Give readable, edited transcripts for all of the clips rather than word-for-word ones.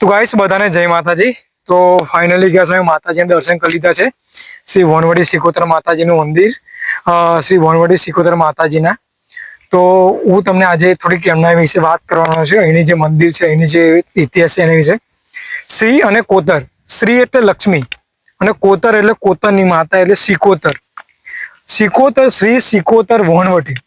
તો ગાઈસ બધાને જય માતાજી। તો ફાઇનલી ગયા છે માતાજીના દર્શન કરી લીધા છે। શ્રી વણવડી સિકોતર માતાજીનું મંદિર, શ્રી વણવડી સિકોતર માતાજીના। તો હું તમને આજે થોડીક એમના વિશે વાત કરવાનો છે। એની જે મંદિર છે, એની જે ઇતિહાસ છે એના વિશે। શ્રી અને કોતર, શ્રી એટલે લક્ષ્મી અને કોતર એટલે કોતરની માતા એટલે સિકોતર। સિકોતર શ્રી સિકોતર વણવટી।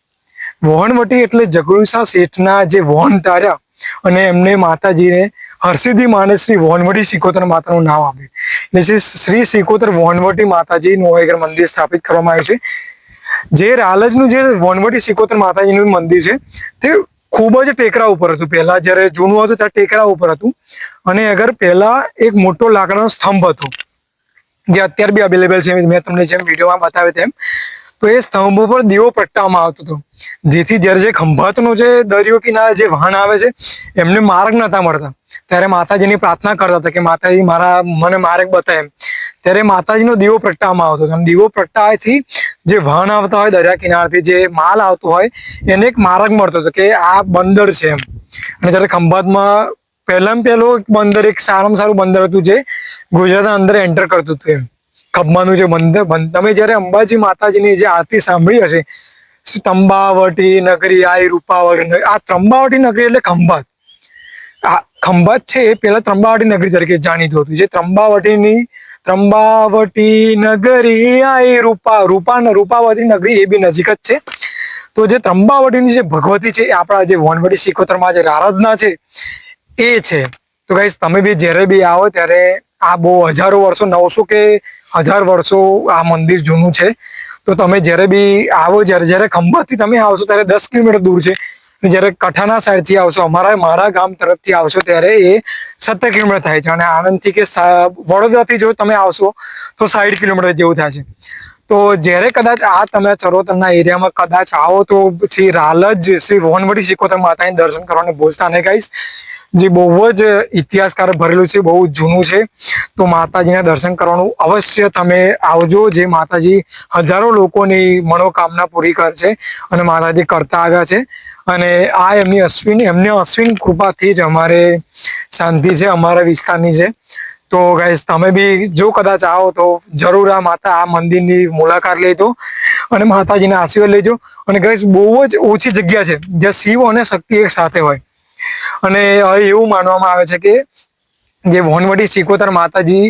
વણવટી એટલે જગડુશા શેઠના જે વણ તાર્યા અને એમને માતાજીને હરસિદ્ધિ માને શ્રી વણવટી સિકોતર માતાનું નામ આપ્યું। એટલે શ્રી સિકોતર વણવટી માતાજીનું એક મંદિર સ્થાપિત કરવામાં આવ્યું છે। જે રાલજનું જે વણવટી સિકોતર માતાજીનું મંદિર છે તે ખૂબ જ ટેકરા ઉપર હતું। પહેલા જ્યારે જૂનું હતું ત્યારે ટેકરા ઉપર હતું અને અગર પહેલા એક મોટો લાકડાનો સ્તંભ હતો, જે અત્યારે બી અવેલેબલ છે। મેં તમને જેમ વિડીયોમાં બતાવ્યું તેમ, તો એ સ્તંભ ઉપર દીવો પ્રગટાવવામાં આવતો હતો, જેથી જ્યારે જે ખંભાતનો જે દરિયો કિનારે જે વાહન આવે છે એમને માર્ગ નતા મળતા, ત્યારે માતાજીની પ્રાર્થના કરતા હતા કે માતાજી મને માર્ગ બતાવે એમ। ત્યારે માતાજીનો દીવો પ્રગટાવવામાં આવતો હતો અને દીવો પ્રગટાવવાથી જે વાહન આવતા હોય દરિયા કિનારેથી, જે માલ આવતો હોય એને એક માર્ગ મળતો હતો કે આ બંદર છે એમ। અને જ્યારે ખંભાતમાં પહેલામાં પહેલું બંદર, એક સારામાં સારું બંદર હતું જે ગુજરાતના અંદર એન્ટર કરતું હતું એમ, ખંભાતનું જે બંદર। તમે જ્યારે અંબાજી માતાજીની જે આરતી સાંભળી હશે, ત્રંબાવટી નગરી આઈ રૂપાવટી, આ ત્રંબાવટી નગરી એટલે ખંભાત। આ ખંભાત છે એ પેલા ત્રંબાવટી નગરી તરીકે જાણીતું હતું। જે ત્રંબાવટી નગરી આઈ રૂપાવટી નગરી એ બી નજીક જ છે। તો જે ત્રંબાવટીની જે ભગવતી છે એ આપણા જે વણવટી સિકોતરમાં જે આરાધના છે એ છે। તો ગાઈસ તમે બી જ્યારે બી આવો ત્યારે આ બહુ હજારો વર્ષો, 900 કે 1000 વર્ષો આ મંદિર જૂનું છે। તો તમે જ્યારે બી આવો, જ્યારે ખંભાતથી તમે આવશો ત્યારે 10 કિલોમીટર દૂર છે, જ્યારે કઠાના સાઈડથી આવશો, મારા ગામ તરફથી આવશો ત્યારે એ 17 કિલોમીટર થાય છે, અને આણંદથી કે વડોદરાથી જો તમે આવશો તો 60 કિલોમીટર જેવું થાય છે। તો જ્યારે કદાચ આ તમે ચરોતરના એરિયામાં કદાચ આવો તો શ્રી રાલજ શ્રી વણવટી સિકોતર માતાને દર્શન કરવાનું ભૂલતા નહીં ગાઈસ। જે બહુ જ ઇતિહાસકાર ભરેલું છે, બહુ જૂનું છે। તો માતાજીના દર્શન કરવાનું અવશ્ય તમે આવજો। જે માતાજી હજારો લોકોની મનોકામના પૂરી કરે છે અને માતાજી કરતા આવ્યા છે, અને આ એમની અશ્વિન કૃપાથી જ અમારે શાંતિ છે, અમારા વિસ્તારની છે। તો ગાઈસ તમે બી જો કદાચ આવો તો જરૂર આ મંદિરની મુલાકાત લેજો અને માતાજીના આશીર્વાદ લેજો। અને ગાઈસ બહુ જ ઓછી જગ્યા છે જ્યાં શિવ અને શક્તિ એક સાથે હોય, અને એવું માનવામાં આવે છે કે જે વણવટી સિકોતર માતાજી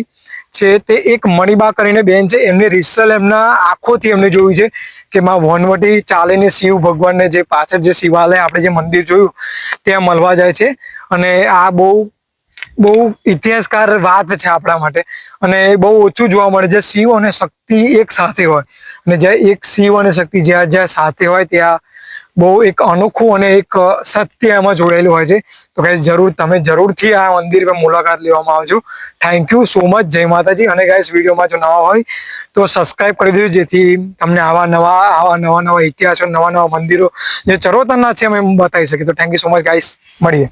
છે તે એક મણિબા કરીને બેન છે, એમને રિસલ એમના આંખોથી એમને જોયું છે કે માં વણવટી ચાલીને શિવ ભગવાનને જે પાછળ જે શિવાલય આપણે જે મંદિર જોયું ત્યાં મળવા જાય છે। અને આ બહુ ઇતિહાસકાર વાત છે આપણા માટે, અને બહુ ઓછું જોવા મળે છે શિવ અને શક્તિ એક સાથે હોય, અને જ્યાં એક શિવ અને શક્તિ જ્યાં સાથે હોય ત્યાં બહુ એક અનોખું અને એક સત્ય એમાં જોડાયેલું હોય છે। તો ગાઈસ તમે જરૂરથી આ મંદિર પર મુલાકાત લેવામાં આવજો। થેન્ક યુ સો મચ, જય માતાજી। અને ગાઈસ વિડીયોમાં જો નવા હોય તો સબસ્ક્રાઇબ કરી દેજો, જેથી તમને આવા નવા ઇતિહાસો, નવા મંદિરો જે ચરોતરના છે અમે બતાવી શકીએ। તો thank you so much guys, મળીએ।